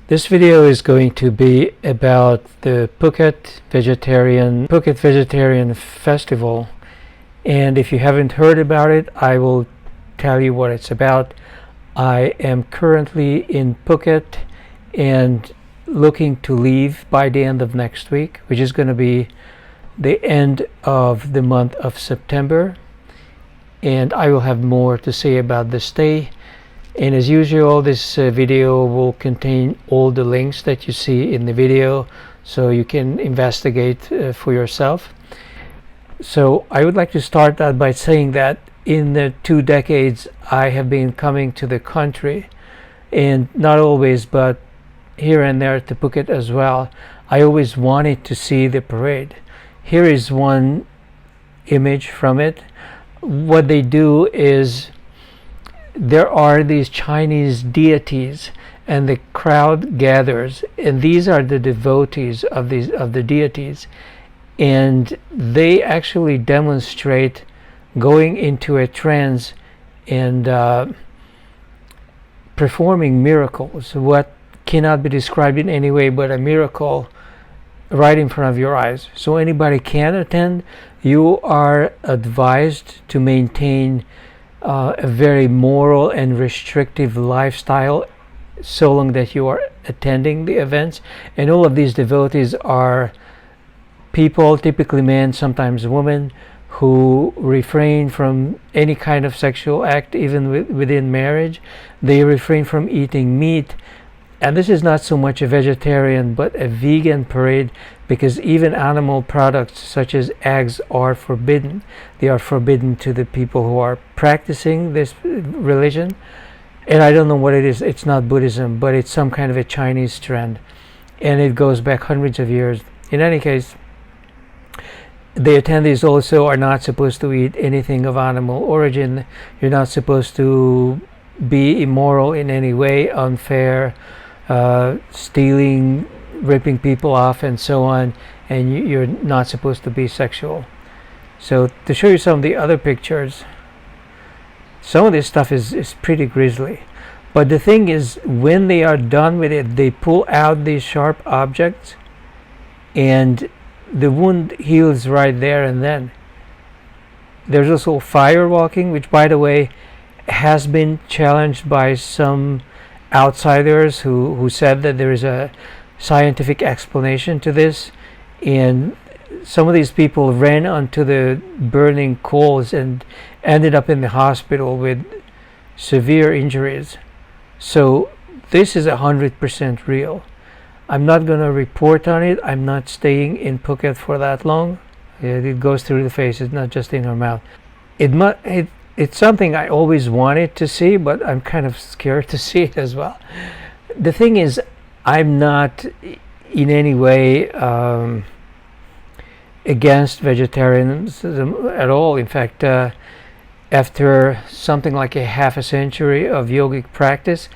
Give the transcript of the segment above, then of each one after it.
This video is going to be about the Phuket Vegetarian Festival, and if you haven't heard about it, I will tell you what it's about. I am currently in Phuket and looking to leave by the end of next week, which is going to be the end of the month of September, and I will have more to say about the stay. And as usual, this video will contain all the links that you see in the video, so you can investigate for yourself. So I would like to start out by saying that in the 2 decades I have been coming to the country, and not always, but here and there to Phuket as well, I always wanted to see the parade. Here is one image from it. What they do is there are these Chinese deities, and the crowd gathers, and these are the devotees of the deities, and they actually demonstrate going into a trance and performing miracles, what cannot be described in any way but a miracle right in front of your eyes. So anybody can attend. You are advised to maintain a very moral and restrictive lifestyle so long that you are attending the events. And all of these devotees are people, typically men, sometimes women, who refrain from any kind of sexual act, even within marriage. They refrain from eating meat. And this is not so much a vegetarian but a vegan parade, because even animal products such as eggs are forbidden. They are forbidden to the people who are practicing this religion. And I don't know what it is. It's not Buddhism, but it's some kind of a Chinese trend, and it goes back hundreds of years. In any case, the attendees also are not supposed to eat anything of animal origin. You're not supposed to be immoral in any way, unfair, stealing, ripping people off, and so on, and you're not supposed to be sexual. So to show you some of the other pictures, some of this stuff is pretty grisly, but the thing is, when they are done with it, they pull out these sharp objects and the wound heals right there and then. There's also fire walking, which, by the way, has been challenged by some outsiders who said that there is a scientific explanation to this, and some of these people ran onto the burning coals and ended up in the hospital with severe injuries. So this is 100% real. I'm not going to report on it. I'm not staying in Phuket for that long. It goes through the face. It's not just in her mouth. It's something I always wanted to see, but I'm kind of scared to see it as well. The thing is, I'm not in any way against vegetarianism at all. In fact, after something like a half a century of yogic practice,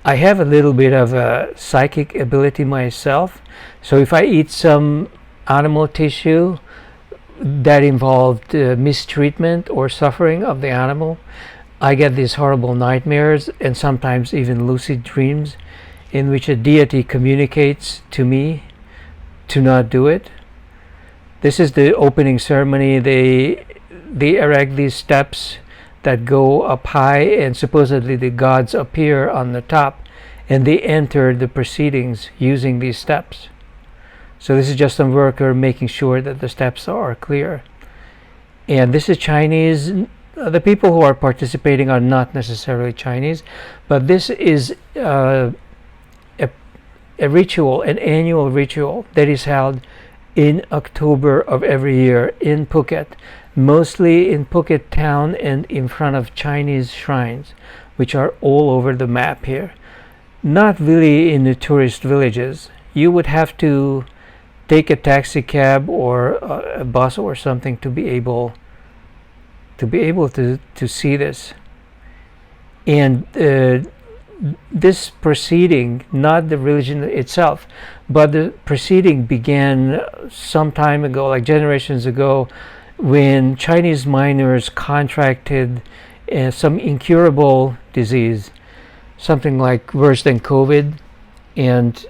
I have a little bit of a psychic ability myself. So if I eat some animal tissue that involved mistreatment or suffering of the animal, I get these horrible nightmares and sometimes even lucid dreams in which a deity communicates to me to not do it. This is the opening ceremony. They erect these steps that go up high, and supposedly the gods appear on the top, and they enter the proceedings using these steps. So this is just some worker making sure that the steps are clear. And this is Chinese. The people who are participating are not necessarily Chinese, but this is a ritual, an annual ritual that is held in October of every year in Phuket, mostly in Phuket town and in front of Chinese shrines, which are all over the map here. Not really in the tourist villages. You would have to take a taxi cab or a bus or something to be able to see this. And this proceeding, not the religion itself, but the proceeding began some time ago, like generations ago, when Chinese miners contracted some incurable disease, something like worse than COVID, and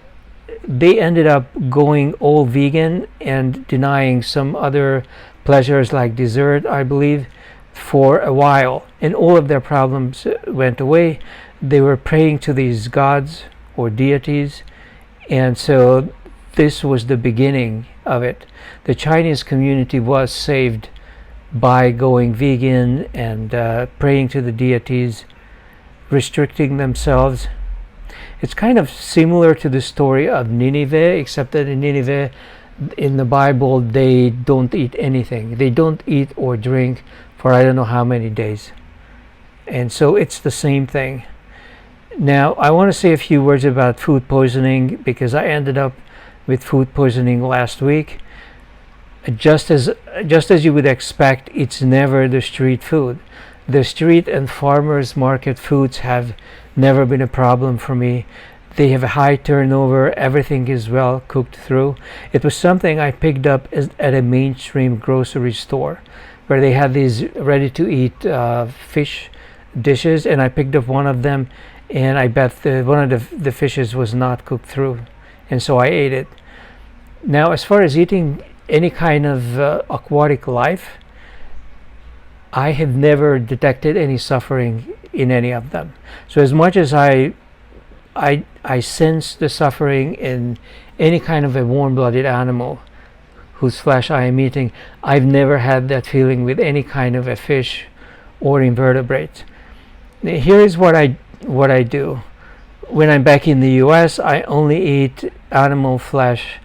they ended up going all vegan and denying some other pleasures like dessert, I believe, for a while, and all of their problems went away. They were praying to these gods or deities, and so this was the beginning of it. The Chinese community was saved by going vegan and praying to the deities, restricting themselves. It's kind of similar to the story of Nineveh, except that in Nineveh, in the Bible, they don't eat anything. They don't eat or drink for I don't know how many days. And so it's the same thing. Now, I want to say a few words about food poisoning because I ended up with food poisoning last week. Just as you would expect, it's never the street food. The street and farmers market foods have never been a problem for me. They have a high turnover. Everything is well cooked through. It was something I picked up at a mainstream grocery store where they had these ready-to-eat fish dishes, and I picked up one of them, and I bet one of the fishes was not cooked through, and so I ate it. Now, as far as eating any kind of aquatic life, I have never detected any suffering in any of them. So as much as I sense the suffering in any kind of a warm-blooded animal whose flesh I am eating, I've never had that feeling with any kind of a fish or invertebrate. Here is what I do. When I'm back in the US, I only eat animal flesh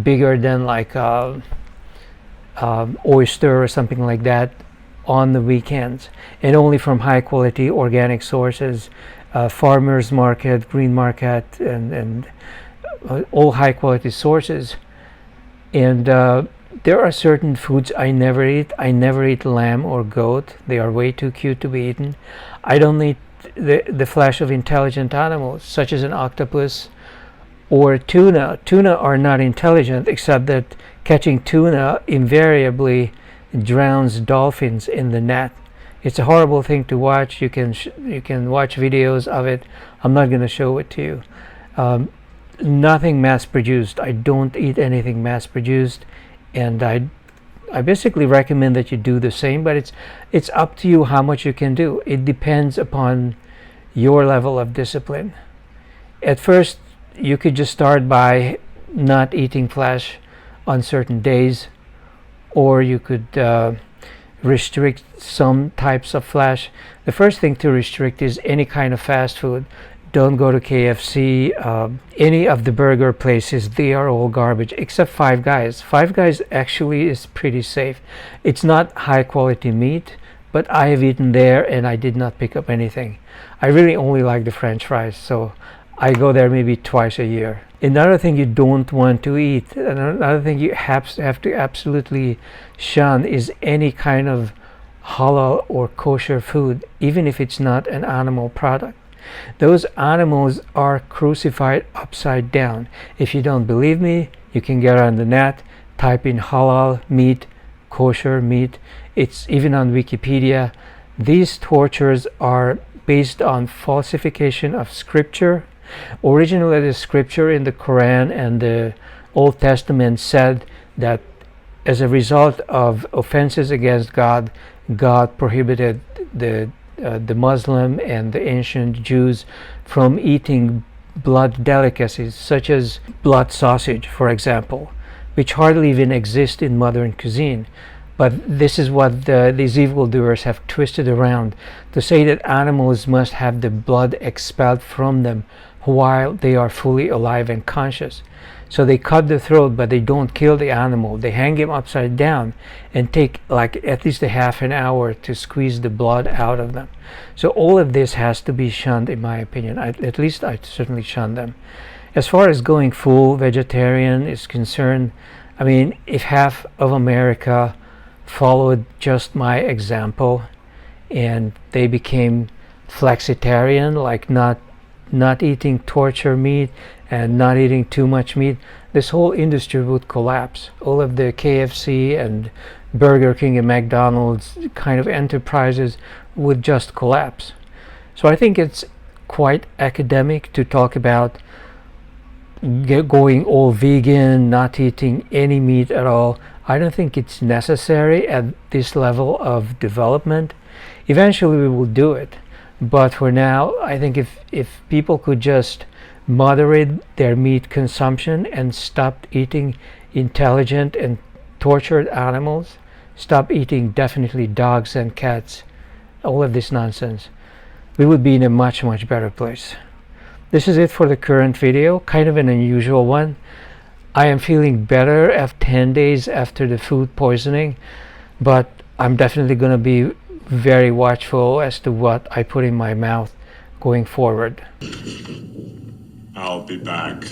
bigger than like oyster or something like that on the weekends, and only from high quality organic sources, farmers market, green market, and all high quality sources. And there are certain foods I never eat. I never eat lamb or goat. They are way too cute to be eaten. I don't eat the flesh of intelligent animals such as an octopus or tuna. Tuna are not intelligent, except that catching tuna invariably drowns dolphins in the net. It's a horrible thing to watch. You can watch videos of it. I'm not going to show it to you. Nothing mass produced. I don't eat anything mass produced, and I basically recommend that you do the same, but it's up to you how much you can do. It depends upon your level of discipline. At first, you could just start by not eating flesh on certain days, or you could restrict some types of flesh. The first thing to restrict is any kind of fast food. Don't go to KFC, any of the burger places. They are all garbage except Five Guys. Five Guys actually is pretty safe. It's not high quality meat, but I have eaten there and I did not pick up anything. I really only like the French fries, so I go there maybe twice a year. Another thing you don't want to eat, another thing you have to absolutely shun is any kind of halal or kosher food, even if it's not an animal product. Those animals are crucified upside down. If you don't believe me, you can get on the net, type in halal meat, kosher meat. It's even on Wikipedia. These tortures are based on falsification of scripture. Originally, the scripture in the Quran and the Old Testament said that as a result of offenses against God, God prohibited the Muslim and the ancient Jews from eating blood delicacies such as blood sausage, for example, which hardly even exist in modern cuisine. But this is what these evildoers have twisted around to say that animals must have the blood expelled from them while they are fully alive and conscious. So they cut the throat, but they don't kill the animal. They hang him upside down and take like at least a half an hour to squeeze the blood out of them. So all of this has to be shunned, in my opinion. At least I certainly shun them. As far as going full vegetarian is concerned, I mean, if half of America followed just my example and they became flexitarian, like not eating torture meat and not eating too much meat, this whole industry would collapse. All of the KFC and Burger King and McDonald's kind of enterprises would just collapse. So I think it's quite academic to talk about going all vegan, not eating any meat at all. I don't think it's necessary at this level of development. Eventually we will do it, but for now I think if people could just moderate their meat consumption and stop eating intelligent and tortured animals, stop eating definitely dogs and cats, all of this nonsense, we would be in a much better place. This is it for the current video, kind of an unusual one. I am feeling better after 10 days after the food poisoning, but I'm definitely going to be very watchful as to what I put in my mouth going forward. I'll be back.